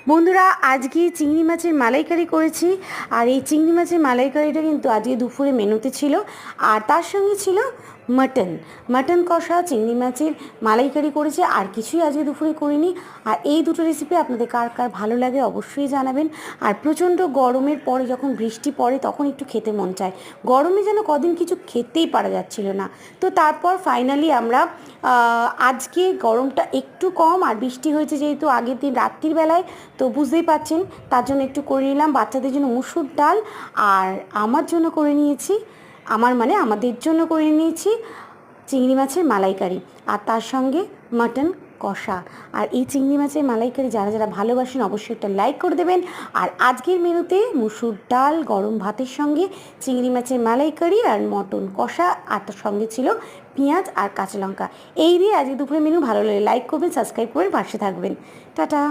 বন্ধুরা, আজকে চিংড়ি মাছের মালাইকারি করেছি। আর এই চিংড়ি মাছের মালাইকারিটা কিন্তু আজকে দুপুরে মেনুতে ছিল। আর তার সঙ্গে ছিল মাটন কষা, চিংড়ি মাছের মালাইকারি করেছে। আর কিছুই আজকে দুপুরে করিনি। আর এই দুটো রেসিপি আপনাদের কার কার ভালো লাগে অবশ্যই জানাবেন। আর প্রচণ্ড গরমের পরে যখন বৃষ্টি পড়ে তখন একটু খেতে মন চায়। গরমে যেন কদিন কিছু খেতেই পারা যাচ্ছিল না। তো তারপর ফাইনালি আমরা আজকে গরমটা একটু কম আর বৃষ্টি হয়েছে যেহেতু আগের দিন রাত্রির বেলায়, তো বুঝতেই পারছেন, তার জন্য একটু করে নিলাম। বাচ্চাদের জন্য মুসুর ডাল, আর আমার জন্য করে নিয়েছি, আমাদের জন্য করে নিয়েছি চিংড়ি মাছের মালাইকারি, আর তার সঙ্গে মাটন কষা। আর এই চিংড়ি মাছের মালাইকারি যারা যারা ভালোবাসেন অবশ্যই একটা লাইক করে দেবেন। আর আজকের মেনুতে মুসুর ডাল গরম ভাতের সঙ্গে চিংড়ি মাছের মালাইকারি আর মটন কষা, আর তার সঙ্গে ছিল পেঁয়াজ আর কাঁচা লঙ্কা। এই দিয়ে আজকে দুপুরে মেনু। ভালো লাগে লাইক করবেন, সাবস্ক্রাইব করবেন, পাশে থাকবেন। টাটা।